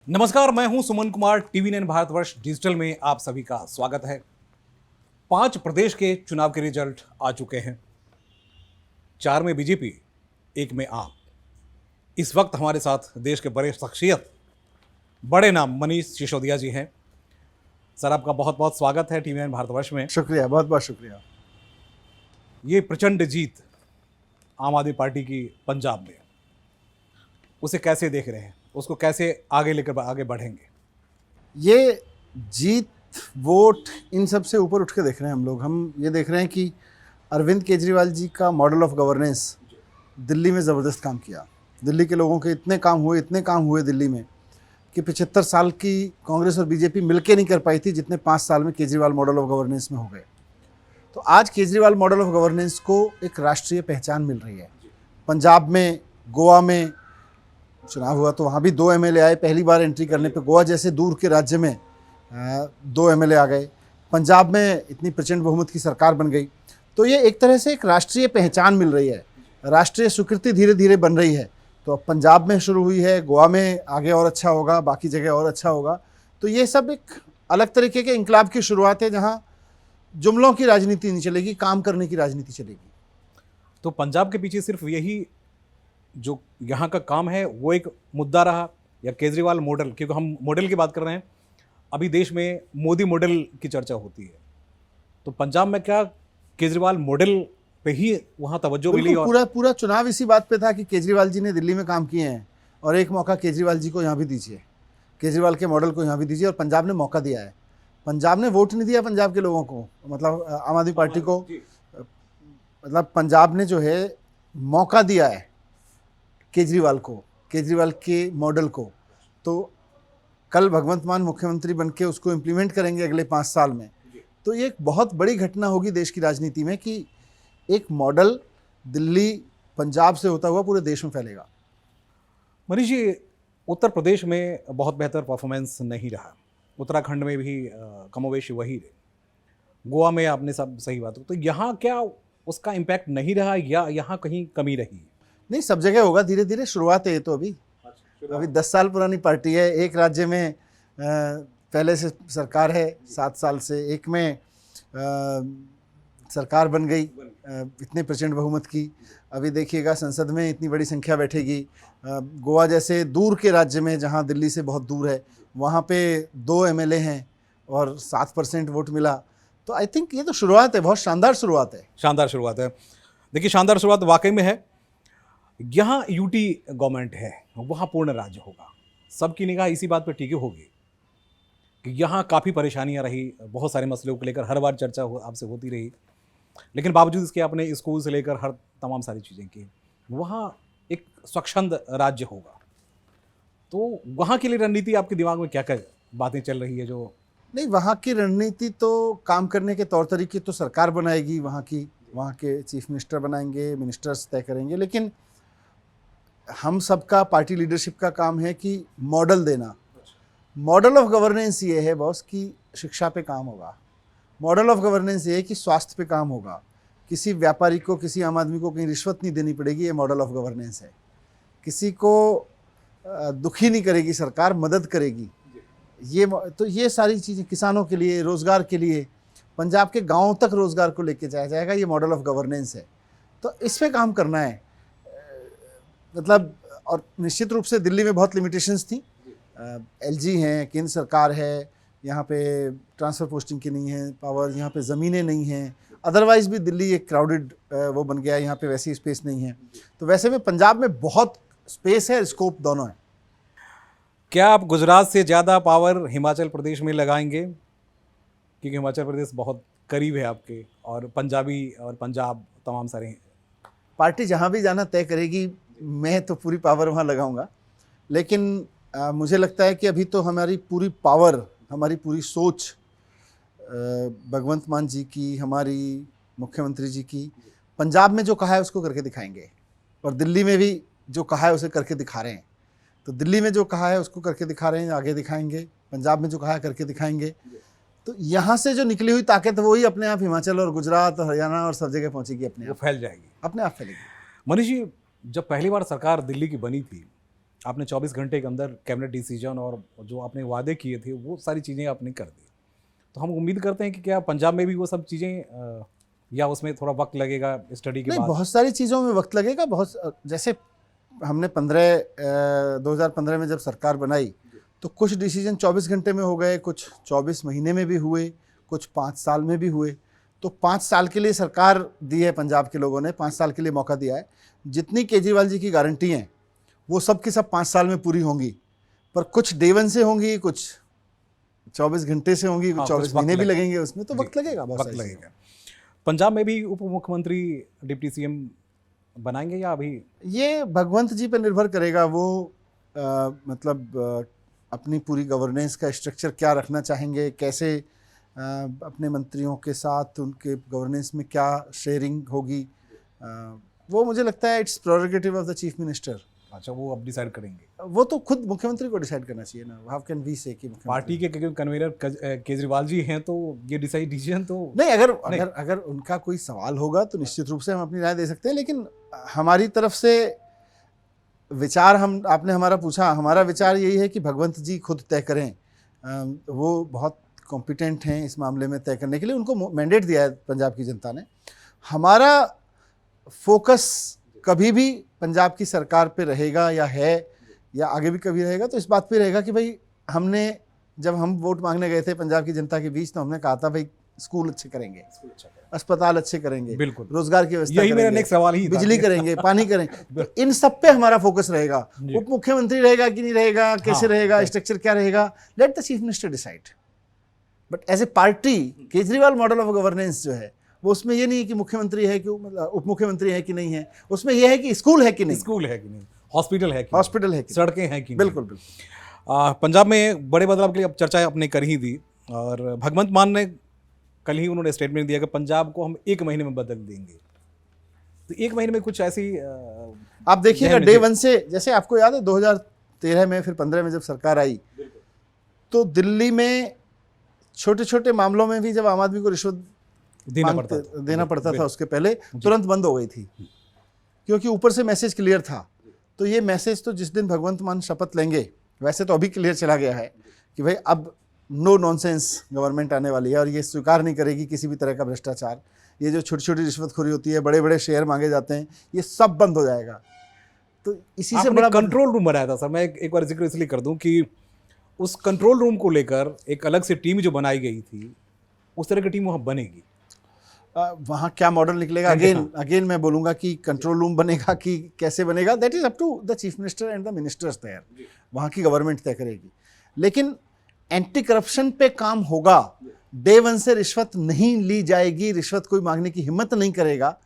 नमस्कार, मैं हूं सुमन कुमार। टीवी9 भारतवर्ष डिजिटल में आप सभी का स्वागत है। 5 प्रदेश के चुनाव के रिजल्ट आ चुके हैं। 4 में बीजेपी, 1 में आप। इस वक्त हमारे साथ देश के बड़े शख्सियत, बड़े नाम मनीष सिसोदिया जी हैं। सर, आपका बहुत बहुत स्वागत है टीवी9 भारतवर्ष में। शुक्रिया, बहुत बहुत शुक्रिया। ये प्रचंड जीत आम आदमी पार्टी की पंजाब में, उसे कैसे देख रहे हैं? उसको कैसे आगे लेकर आगे बढ़ेंगे? ये जीत, वोट, इन सब से ऊपर उठ के देख रहे हैं हम लोग। हम ये देख रहे हैं कि अरविंद केजरीवाल जी का मॉडल ऑफ गवर्नेंस दिल्ली में ज़बरदस्त काम किया। दिल्ली के लोगों के इतने काम हुए दिल्ली में कि 75 साल की कांग्रेस और बीजेपी मिलके नहीं कर पाई थी जितने 5 साल में केजरीवाल मॉडल ऑफ गवर्नेंस में हो गए। तो आज केजरीवाल मॉडल ऑफ गवर्नेंस को एक राष्ट्रीय पहचान मिल रही है। पंजाब में, गोवा में चुनाव हुआ तो वहाँ भी 2 एमएलए आए। पहली बार एंट्री करने पे गोवा जैसे दूर के राज्य में 2 एमएलए आ गए। पंजाब में इतनी प्रचंड बहुमत की सरकार बन गई। तो ये एक तरह से एक राष्ट्रीय पहचान मिल रही है, राष्ट्रीय स्वीकृति धीरे धीरे बन रही है। तो अब पंजाब में शुरू हुई है, गोवा में आगे और अच्छा होगा, बाकी जगह और अच्छा होगा। तो ये सब एक अलग तरीके के इंकलाब की शुरुआत है, जहाँ जुमलों की राजनीति नहीं चलेगी, काम करने की राजनीति चलेगी। तो पंजाब के पीछे सिर्फ यही जो यहाँ का काम है वो एक मुद्दा रहा, या केजरीवाल मॉडल? क्योंकि हम मॉडल की बात कर रहे हैं, अभी देश में मोदी मॉडल की चर्चा होती है। तो पंजाब में क्या केजरीवाल मॉडल पे ही वहाँ तवज्जो मिली? और पूरा चुनाव इसी बात पे था कि केजरीवाल जी ने दिल्ली में काम किए हैं और एक मौका केजरीवाल जी को यहाँ भी दीजिए, केजरीवाल के मॉडल को यहाँ भी दीजिए। और पंजाब ने मौका दिया है। पंजाब ने वोट नहीं दिया पंजाब के लोगों को, मतलब आम आदमी पार्टी को। मतलब पंजाब ने जो है मौका दिया है केजरीवाल को, केजरीवाल के मॉडल को। तो कल भगवंत मान मुख्यमंत्री बनके उसको इम्प्लीमेंट करेंगे अगले 5 साल में। तो ये एक बहुत बड़ी घटना होगी देश की राजनीति में कि एक मॉडल दिल्ली, पंजाब से होता हुआ पूरे देश में फैलेगा। मनीष जी, उत्तर प्रदेश में बहुत बेहतर परफॉर्मेंस नहीं रहा, उत्तराखंड में भी कमोवेश वही रहे, गोवा में आपने सब सही बात हो। तो यहाँ क्या उसका इम्पैक्ट नहीं रहा, या यहाँ कहीं कमी रही? नहीं, सब जगह होगा, धीरे धीरे शुरुआत है ये तो। अभी 10 साल पुरानी पार्टी है। एक राज्य में पहले से सरकार है 7 साल से, एक में सरकार बन गई इतने प्रचंड बहुमत की। अभी देखिएगा संसद में इतनी बड़ी संख्या बैठेगी। गोवा जैसे दूर के राज्य में, जहां दिल्ली से बहुत दूर है, वहां पे 2 एमएलए हैं और 7% वोट मिला। तो आई थिंक ये तो शुरुआत है, बहुत शानदार शुरुआत है। शानदार शुरुआत है। देखिए, शानदार शुरुआत वाकई में है। यहाँ यूटी गवर्नमेंट है, वहाँ पूर्ण राज्य होगा। सबकी निगाह इसी बात पर टिकी होगी कि यहाँ काफ़ी परेशानियाँ रही, बहुत सारे मसलों को लेकर हर बार चर्चा आपसे होती रही, लेकिन बावजूद इसके अपने स्कूल से लेकर हर तमाम सारी चीज़ें की। वहाँ एक स्वच्छंद राज्य होगा। तो वहाँ के लिए रणनीति आपके दिमाग में क्या क्या बातें चल रही है? जो नहीं, वहाँ की रणनीति तो काम करने के तौर तरीके तो सरकार बनाएगी, वहाँ के चीफ मिनिस्टर बनाएंगे, मिनिस्टर्स तय करेंगे। लेकिन हम सबका, पार्टी लीडरशिप का काम है कि मॉडल देना। मॉडल ऑफ गवर्नेंस ये है बॉस कि शिक्षा पे काम होगा। मॉडल ऑफ गवर्नेंस ये है कि स्वास्थ्य पे काम होगा। किसी व्यापारी को, किसी आम आदमी को कहीं रिश्वत नहीं देनी पड़ेगी, ये मॉडल ऑफ गवर्नेंस है। किसी को दुखी नहीं करेगी सरकार, मदद करेगी। ये सारी चीज़ें किसानों के लिए, रोज़गार के लिए, पंजाब के गाँव तक रोज़गार को लेके जाया जाएगा। ये मॉडल ऑफ गवर्नेंस है। तो इस पर काम करना है। मतलब, और निश्चित रूप से दिल्ली में बहुत लिमिटेशंस थी। एलजी हैं, केंद्र सरकार है, यहाँ पे ट्रांसफ़र पोस्टिंग की नहीं है पावर, यहाँ पे ज़मीनें नहीं हैं। अदरवाइज़ भी दिल्ली एक क्राउडेड वो बन गया, यहाँ पे वैसी स्पेस नहीं है। तो वैसे में पंजाब में बहुत स्पेस है, स्कोप दोनों है। क्या आप गुजरात से ज़्यादा पावर हिमाचल प्रदेश में लगाएंगे? क्योंकि हिमाचल प्रदेश बहुत करीब है आपके, और पंजाबी और पंजाब तमाम सारे हैं। पार्टी जहाँ भी जाना तय करेगी, मैं तो पूरी पावर वहाँ लगाऊंगा। लेकिन मुझे लगता है कि अभी तो हमारी पूरी पावर, हमारी पूरी सोच भगवंत मान जी की, हमारी मुख्यमंत्री जी की, पंजाब में जो कहा है उसको करके दिखाएंगे, और दिल्ली में भी जो कहा है उसे करके दिखा रहे हैं। तो दिल्ली में जो कहा है उसको करके दिखा रहे हैं, आगे दिखाएंगे। पंजाब में जो कहा है करके दिखाएंगे। तो यहाँ से जो निकली हुई ताकत वही अपने आप हिमाचल और गुजरात और हरियाणा और सब जगह पहुँचेगी, अपने आप फैल जाएगी, अपने आप फैलेगी। मनीष जी, जब पहली बार सरकार दिल्ली की बनी थी आपने 24 घंटे के अंदर कैबिनेट डिसीजन और जो आपने वादे किए थे वो सारी चीज़ें आपने कर दी। तो हम उम्मीद करते हैं कि क्या पंजाब में भी वो सब चीज़ें या उसमें थोड़ा वक्त लगेगा स्टडी के नहीं, बाद? बहुत सारी चीज़ों में वक्त लगेगा। बहुत जैसे हमने 2015 में जब सरकार बनाई तो कुछ डिसीजन 24 घंटे में हो गए, कुछ 24 महीने में भी हुए, कुछ 5 साल में भी हुए। तो 5 साल के लिए सरकार दी है पंजाब के लोगों ने, 5 साल के लिए मौका दिया है। जितनी केजरीवाल जी की गारंटी हैं वो सब की सब 5 साल में पूरी होंगी, पर कुछ डे वन से होंगी, कुछ 24 घंटे से होंगी, कुछ हाँ, 24 कुछ वक्त महीने भी लगे- लगेंगे, उसमें तो जी, वक्त लगेगा, बहुत वक्त सारी लगेगा। पंजाब में भी उप मुख्यमंत्री डिप्टी सीएम बनाएंगे या अभी? ये भगवंत जी पर निर्भर करेगा। वो अपनी पूरी गवर्नेंस का स्ट्रक्चर क्या रखना चाहेंगे, कैसे अपने मंत्रियों के साथ उनके गवर्नेंस में क्या शेयरिंग होगी, वो मुझे लगता है it's prerogative of the chief minister. अच्छा, वो अब डिसाइड करेंगे। वो तो खुद मुख्यमंत्री को डिसाइड करना चाहिए ना। हाउ कैन वी से कि पार्टी के कन्वीनर केजरीवाल जी हैं तो ये डिसीजन तो नहीं, अगर उनका कोई सवाल होगा तो निश्चित रूप से हम अपनी राय दे सकते हैं, लेकिन हमारी तरफ से विचार आपने हमारा पूछा, हमारा विचार यही है कि भगवंत जी खुद तय करें। वो बहुत कॉम्पिटेंट हैं इस मामले में तय करने के लिए, उनको मैंडेट दिया है पंजाब की जनता ने। हमारा फोकस कभी भी पंजाब की सरकार पे रहेगा या है या आगे भी कभी रहेगा तो इस बात पे रहेगा कि भाई जब हम वोट मांगने गए थे पंजाब की जनता के बीच तो हमने कहा था भाई स्कूल अच्छे करेंगे, अस्पताल अच्छे करेंगे, बिल्कुल, रोजगार की व्यवस्था यही मेरा करेंगे, नेक्स्ट सवाल ही था। बिजली करेंगे, पानी करेंगे, तो इन सब पे हमारा फोकस रहेगा। उप मुख्यमंत्री रहेगा कि नहीं रहेगा, कैसे रहेगा, स्ट्रक्चर क्या रहेगा, let the chief minister decide. But as a party Kejriwal model of governance जो है वो उसमें ये नहीं है कि मुख्यमंत्री है कि उप मुख्यमंत्री है कि नहीं है, उसमें यह है कि स्कूल है कि नहीं, स्कूल है कि नहीं, हॉस्पिटल है कि हॉस्पिटल है कि नहीं, सड़कें हैं कि नहीं। बिल्कुल बिल्कुल। पंजाब में बड़े बदलाव के लिए अब चर्चा आपने कर ही दी और भगवंत मान ने कल ही उन्होंने स्टेटमेंट दिया कि पंजाब को हम 1 महीने में बदल देंगे। तो 1 महीने में कुछ ऐसी आप देखिएगा डे वन से, जैसे आपको याद है 2013 में फिर 15 में जब सरकार आई तो दिल्ली में छोटे छोटे मामलों में भी जब आम आदमी को रिश्वत देना पड़ता था उसके पहले तुरंत बंद हो गई थी, क्योंकि ऊपर से मैसेज क्लियर था। तो ये मैसेज तो जिस दिन भगवंत मान शपथ लेंगे, वैसे तो अभी क्लियर चला गया है कि भाई अब नो नॉनसेंस गवर्नमेंट आने वाली है और ये स्वीकार नहीं करेगी किसी भी तरह का भ्रष्टाचार। ये जो छोटी छोटी रिश्वतखोरी होती है, बड़े बड़े शेयर मांगे जाते हैं, ये सब बंद हो जाएगा। तो इसी से बड़ा कंट्रोल रूम बनाया था सर। मैं एक बार जिक्र इसलिए कर दूं कि उस कंट्रोल रूम को लेकर एक अलग से टीम जो बनाई गई थी, उस तरह की टीम वहाँ बनेगी। वहाँ क्या मॉडल निकलेगा, अगेन मैं बोलूँगा कि कंट्रोल रूम बनेगा कि कैसे बनेगा, that is up to the chief minister and the ministers there, वहाँ की गवर्नमेंट तय करेगी। लेकिन एंटी करप्शन पे काम होगा, डे वन से रिश्वत नहीं ली जाएगी, रिश्वत कोई मांगने की हिम्मत नहीं करेगा।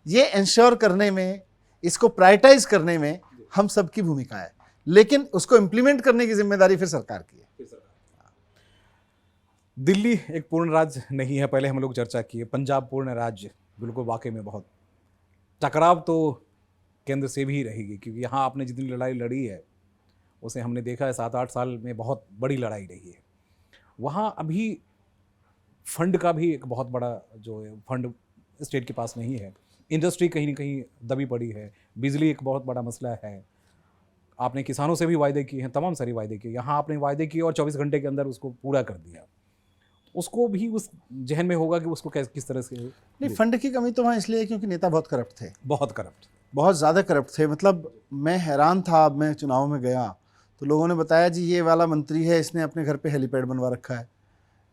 ये इंश्योर करने में, इसको प्रायोरिटाइज करने में हम सबकी भूमिका है, लेकिन उसको इम्प्लीमेंट करने की जिम्मेदारी फिर सरकार की है। दिल्ली एक पूर्ण राज्य नहीं है, पहले हम लोग चर्चा किए। पंजाब पूर्ण राज्य, बिल्कुल वाकई में बहुत टकराव तो केंद्र से भी रहेगी, क्योंकि यहाँ आपने जितनी लड़ाई लड़ी है उसे हमने देखा है 7-8 साल में बहुत बड़ी लड़ाई रही है। वहाँ अभी फंड का भी एक बहुत बड़ा जो है फंड स्टेट के पास नहीं है। इंडस्ट्री कहीं ना कहीं दबी पड़ी है, बिजली एक बहुत बड़ा मसला है। आपने किसानों से भी वायदे किए हैं, तमाम सारी वायदे किए। यहाँ आपने वायदे किए और 24 घंटे के अंदर उसको पूरा कर दिया। उसको भी उस जहन में होगा कि उसको किस तरह से। नहीं, फंड की कमी तो वहाँ इसलिए क्योंकि नेता बहुत करप्ट थे, बहुत ज़्यादा करप्ट थे। मतलब मैं हैरान था, अब मैं चुनाव में गया तो लोगों ने बताया जी ये वाला मंत्री है, इसने अपने घर पे हेलीपैड बनवा रखा है,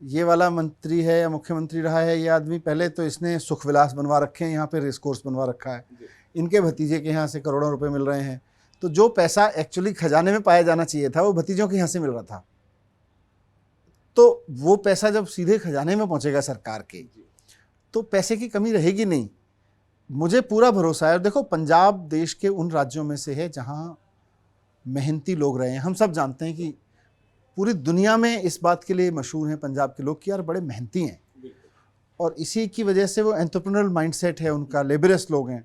ये वाला मंत्री है या मुख्यमंत्री रहा है ये आदमी, पहले तो इसने सुख विलास बनवा रखे हैं, यहाँ पे रेस कोर्स बनवा रखा है, इनके भतीजे के यहाँ से करोड़ों रुपए मिल रहे हैं। तो जो पैसा एक्चुअली खजाने में पाया जाना चाहिए था वो भतीजों के यहाँ से मिल रहा था। तो वो पैसा जब सीधे खजाने में पहुँचेगा सरकार के, तो पैसे की कमी रहेगी नहीं, मुझे पूरा भरोसा है। और देखो, पंजाब देश के उन राज्यों में से है जहाँ मेहनती लोग रहे हैं। हम सब जानते हैं कि पूरी दुनिया में इस बात के लिए मशहूर हैं पंजाब के लोग कि यार बड़े मेहनती हैं, और इसी की वजह से वो एंटरप्रेन्योरल माइंडसेट है उनका, लेबरस लोग हैं।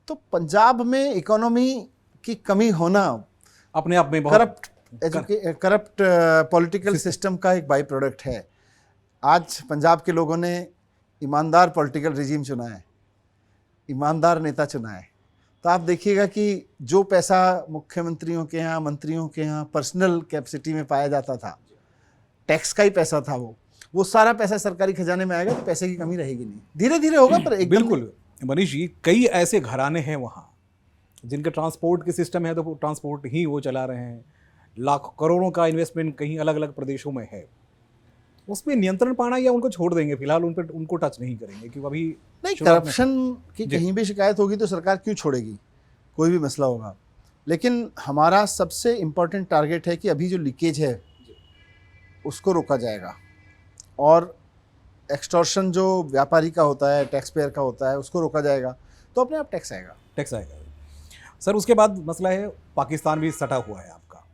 तो पंजाब में इकोनॉमी की कमी होना अपने आप में बहुत करप्ट पॉलिटिकल सिस्टम का एक बाई प्रोडक्ट है। आज पंजाब के लोगों ने ईमानदार पॉलिटिकल रिजीम चुना है, ईमानदार नेता चुना है, तो आप देखिएगा कि जो पैसा मुख्यमंत्रियों के यहाँ, मंत्रियों के यहाँ पर्सनल कैपेसिटी में पाया जाता था, टैक्स का ही पैसा था, वो सारा पैसा सरकारी खजाने में आएगा, तो पैसे की कमी रहेगी नहीं। धीरे धीरे होगा, पर एकदम बिल्कुल मनीष जी, कई ऐसे घराने हैं वहाँ जिनके ट्रांसपोर्ट के सिस्टम है, तो वो ट्रांसपोर्ट ही वो चला रहे हैं। लाखों करोड़ों का इन्वेस्टमेंट कहीं अलग अलग प्रदेशों में है, उसमें नियंत्रण पाना या उनको छोड़ देंगे फिलहाल, उन पर उनको टच नहीं करेंगे क्योंकि अभी नहीं। शुरुआत में- करप्शन की कहीं भी शिकायत होगी तो सरकार क्यों छोड़ेगी, कोई भी मसला होगा। लेकिन हमारा सबसे इम्पोर्टेंट टारगेट है कि अभी जो लीकेज है उसको रोका जाएगा, और एक्सटॉर्शन जो व्यापारी का होता है, टैक्स पेयर का होता है, उसको रोका जाएगा, तो अपने आप टैक्स आएगा। टैक्स आएगा। सर उसके बाद मसला है, पाकिस्तान भी सटा हुआ है आपका,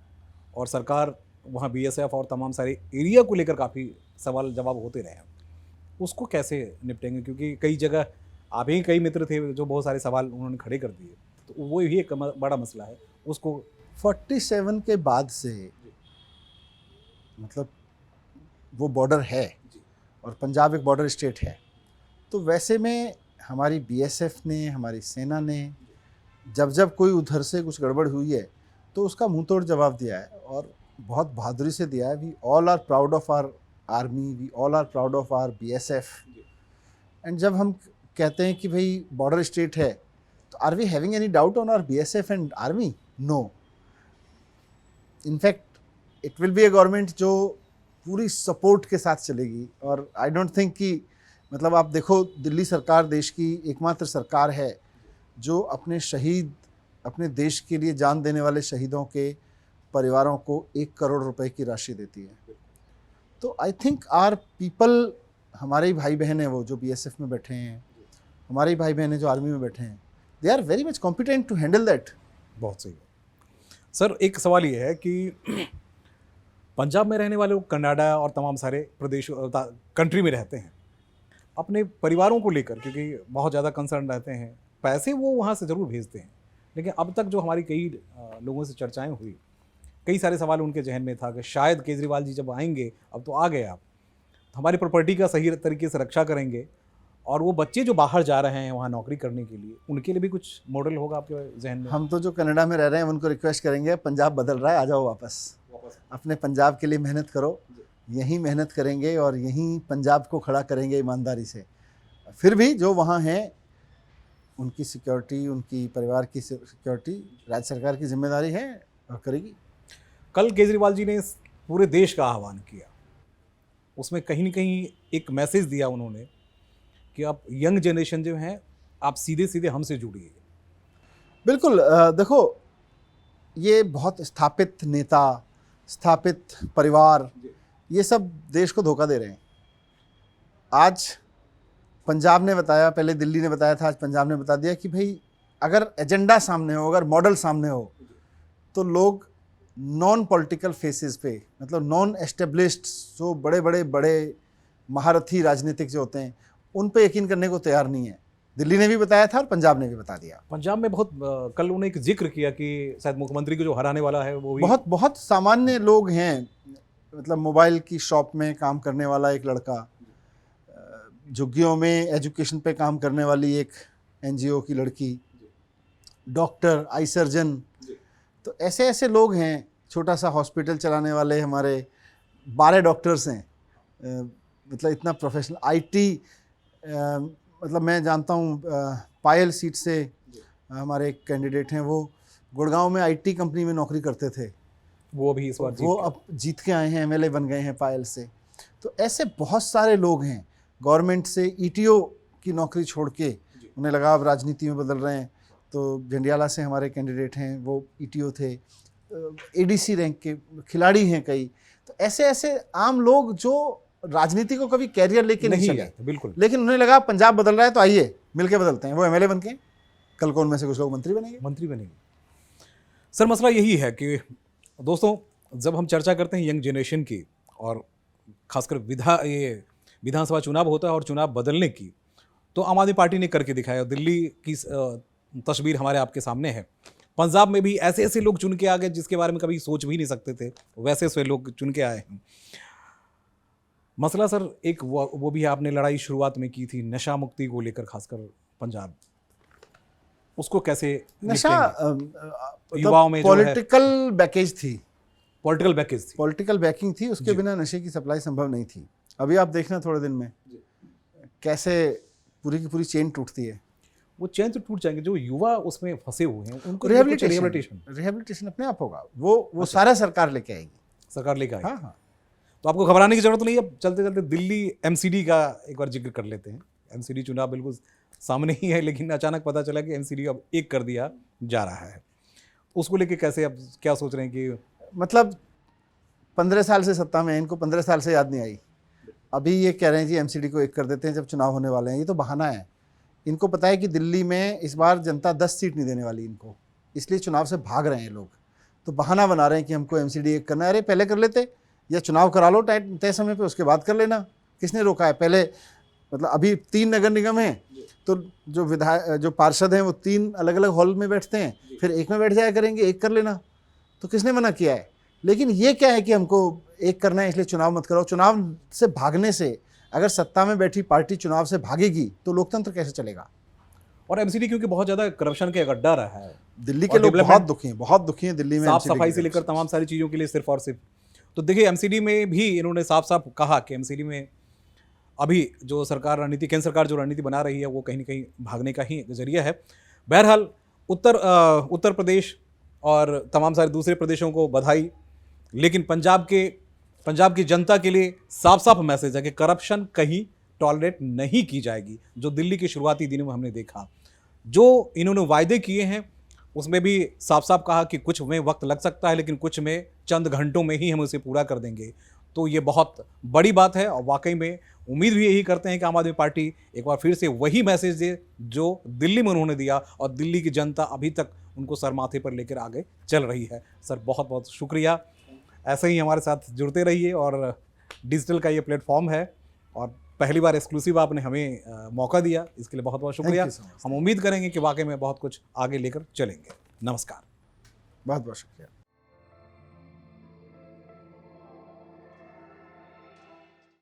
और सरकार वहाँ बीएसएफ और तमाम सारे एरिया को लेकर काफ़ी सवाल जवाब होते रहे हैं, उसको कैसे निपटेंगे? क्योंकि कई जगह आप ही कई मित्र थे जो बहुत सारे सवाल उन्होंने खड़े कर दिए, तो वो ही एक बड़ा मसला है उसको। 47 के बाद से मतलब वो बॉर्डर है, और पंजाब एक बॉर्डर स्टेट है, तो वैसे में हमारी बीएसएफ ने, हमारी सेना ने जब जब कोई उधर से कुछ गड़बड़ हुई है तो उसका मुंह तोड़ जवाब दिया है, और बहुत बहादुरी से दिया है। We all are proud of our army, we all are proud of our BSF. And जब हम कहते हैं कि भाई बॉर्डर स्टेट है, तो are we having any doubt on our BSF and army? No. In fact it will be a government जो पूरी सपोर्ट के साथ चलेगी। और आई डोंट थिंक कि मतलब आप देखो, दिल्ली सरकार देश की एकमात्र सरकार है जो अपने शहीद, अपने देश के लिए जान देने वाले शहीदों के परिवारों को 1 करोड़ रुपए की राशि देती है। तो आई थिंक आर पीपल, हमारे ही भाई बहन हैं वो जो बीएसएफ में बैठे हैं, हमारे ही भाई बहन हैं जो आर्मी में बैठे हैं, they are very much competent to handle that. बहुत सही। सर एक सवाल ये है कि पंजाब में रहने वाले लोग कनाडा और तमाम सारे प्रदेश कंट्री में रहते हैं, अपने परिवारों को लेकर क्योंकि बहुत ज़्यादा कंसर्न रहते हैं, पैसे वो वहाँ से ज़रूर भेजते हैं, लेकिन अब तक जो हमारी कई लोगों से चर्चाएं हुई, कई सारे सवाल उनके जहन में था कि शायद केजरीवाल जी जब आएंगे, अब तो आ गए आप, तो हमारी प्रॉपर्टी का सही तरीके से रक्षा करेंगे, और वो बच्चे जो बाहर जा रहे हैं वहाँ नौकरी करने के लिए, उनके लिए भी कुछ मॉडल होगा आपके जहन में? हम तो जो कनाडा में रह रहे हैं उनको रिक्वेस्ट करेंगे, पंजाब बदल रहा है, आ जाओ वापस, अपने पंजाब के लिए मेहनत करो। यहीं मेहनत करेंगे और यहीं पंजाब को खड़ा करेंगे ईमानदारी से। फिर भी जो वहाँ हैं उनकी सिक्योरिटी, उनकी परिवार की सिक्योरिटी राज्य सरकार की जिम्मेदारी है और करेगी। कल केजरीवाल जी ने इस पूरे देश का आह्वान किया, उसमें कहीं न कहीं एक मैसेज दिया उन्होंने कि आप यंग जनरेशन जो हैं, आप सीधे सीधे हमसे जुड़िए। बिल्कुल। देखो, ये बहुत स्थापित नेता, स्थापित परिवार, ये सब देश को धोखा दे रहे हैं। आज पंजाब ने बताया, पहले दिल्ली ने बताया था, आज पंजाब ने बता दिया कि भाई अगर एजेंडा सामने हो, अगर मॉडल सामने हो, तो लोग नॉन पॉलिटिकल फेसेस पे, मतलब नॉन एस्टेब्लिश्ड, जो बड़े महारथी राजनीतिक जो होते हैं, उन पे यकीन करने को तैयार नहीं है। दिल्ली ने भी बताया था और पंजाब ने भी बता दिया। पंजाब में बहुत कल उन्होंने एक जिक्र किया कि शायद मुख्यमंत्री को जो हराने वाला है वो भी बहुत सामान्य लोग हैं, मतलब मोबाइल की शॉप में काम करने वाला एक लड़का, झुग्गियों में एजुकेशन पे काम करने वाली एक एनजीओ की लड़की, डॉक्टर, आई सर्जन, तो ऐसे ऐसे लोग हैं। छोटा सा हॉस्पिटल चलाने वाले हमारे 12 डॉक्टर्स हैं, मतलब इतना प्रोफेशनल। आईटी, मतलब मैं जानता हूँ पायल सीट से हमारे एक कैंडिडेट हैं, वो गुड़गांव में आईटी कंपनी में नौकरी करते थे, वो भी इस बार वो अब जीत के आए हैं, एमएलए बन गए हैं पायल से। तो ऐसे बहुत सारे लोग हैं, गवर्नमेंट से ईटीओ की नौकरी छोड़ के उन्हें लगा अब राजनीति में बदल रहे हैं। तो जंडियाला से हमारे कैंडिडेट हैं, वो ईटीओ थे, एडीसी रैंक के खिलाड़ी हैं कई। तो ऐसे ऐसे आम लोग जो राजनीति को कभी कैरियर लेके नहीं चले, बिल्कुल, लेकिन उन्हें लगा पंजाब बदल रहा है तो आइए मिलके बदलते हैं। वो एमएलए बन के, कल को उनमें से कुछ लोग मंत्री बनेंगे। सर मसला यही है कि दोस्तों, जब हम चर्चा करते हैं यंग जनरेशन की, और खासकर विधानसभा चुनाव होता है और चुनाव बदलने की, तो आम आदमी पार्टी ने करके दिखाया। दिल्ली की तस्वीर हमारे आपके सामने है, पंजाब में भी ऐसे ऐसे लोग चुन के आ गए जिसके बारे में कभी सोच भी नहीं सकते थे, वैसे ऐसे लोग चुन के आए हैं। मसला सर एक वो भी आपने लड़ाई शुरुआत में की थी नशा मुक्ति को लेकर, खासकर पंजाब, उसको कैसे नशा युवाओं में जो है पॉलिटिकल बैकेज थी, पॉलिटिकल बैकेज थी, पॉलिटिकल बैकिंग थी, उसके बिना नशे की सप्लाई संभव नहीं थी। अभी आप देखना थोड़े दिन में कैसे पूरी की पूरी चेन टूटती है। वो चैन से टूट जाएंगे। जो युवा उसमें फंसे हुए हैं उनको रिहेबिलिटेशन अपने आप होगा, वो सारा सरकार लेके आएगी, सरकार लेकर आएगी। हाँ हाँ। तो आपको घबराने की जरूरत नहीं है। अब चलते चलते दिल्ली एमसीडी का एक बार जिक्र कर लेते हैं। एमसीडी चुनाव बिल्कुल सामने ही है, लेकिन अचानक पता चला कि एमसीडी अब एक कर दिया जा रहा है। उसको लेके कैसे अब क्या सोच रहे हैं कि मतलब 15 साल से सत्ता में है, इनको 15 साल से याद नहीं आई। अभी ये कह रहे हैं जी एमसीडी को एक कर देते हैं जब चुनाव होने वाले हैं। ये तो बहाना है। इनको पता है कि दिल्ली में इस बार जनता 10 सीट नहीं देने वाली इनको, इसलिए चुनाव से भाग रहे हैं लोग। तो बहाना बना रहे हैं कि हमको एमसीडी एक करना है। अरे पहले कर लेते, या चुनाव करा लो तय समय पे, उसके बाद कर लेना। किसने रोका है? पहले मतलब अभी 3 नगर निगम हैं, तो जो पार्षद हैं वो 3 अलग अलग हॉल में बैठते हैं, फिर एक में बैठ जाया करेंगे, एक कर लेना। तो किसने मना किया है? लेकिन ये क्या है कि हमको एक करना है इसलिए चुनाव मत करो। चुनाव से भागने से, अगर सत्ता में बैठी पार्टी चुनाव से भागेगी तो लोकतंत्र कैसे चलेगा? और एमसीडी क्योंकि बहुत ज़्यादा करप्शन का एक अड्डा रहा है, दिल्ली के लोग बहुत दुखी हैं दिल्ली में। साफ सफाई से लेकर तमाम सारी चीज़ों के लिए सिर्फ और सिर्फ। तो देखिए एमसीडी में भी इन्होंने साफ साफ कहा कि एमसीडी में अभी जो सरकार रणनीति, केंद्र सरकार जो रणनीति बना रही है वो कहीं ना कहीं भागने का ही जरिया है। बहरहाल उत्तर प्रदेश और तमाम सारे दूसरे प्रदेशों को बधाई, लेकिन पंजाब की जनता के लिए साफ साफ मैसेज है कि करप्शन कहीं टॉलरेट नहीं की जाएगी। जो दिल्ली के शुरुआती दिनों में हमने देखा, जो इन्होंने वायदे किए हैं उसमें भी साफ साफ कहा कि कुछ में वक्त लग सकता है, लेकिन कुछ में चंद घंटों में ही हम उसे पूरा कर देंगे। तो ये बहुत बड़ी बात है और वाकई में उम्मीद भी यही करते हैं कि आम आदमी पार्टी एक बार फिर से वही मैसेज दे जो दिल्ली में उन्होंने दिया, और दिल्ली की जनता अभी तक उनको सर माथे पर लेकर आगे चल रही है। सर बहुत बहुत शुक्रिया, ऐसे ही हमारे साथ जुड़ते रहिए। और डिजिटल का ये प्लेटफॉर्म है और पहली बार एक्सक्लूसिव आपने हमें मौका दिया, इसके लिए बहुत बहुत शुक्रिया। हम उम्मीद करेंगे कि वाकई में बहुत कुछ आगे लेकर चलेंगे। नमस्कार। बहुत बहुत शुक्रिया।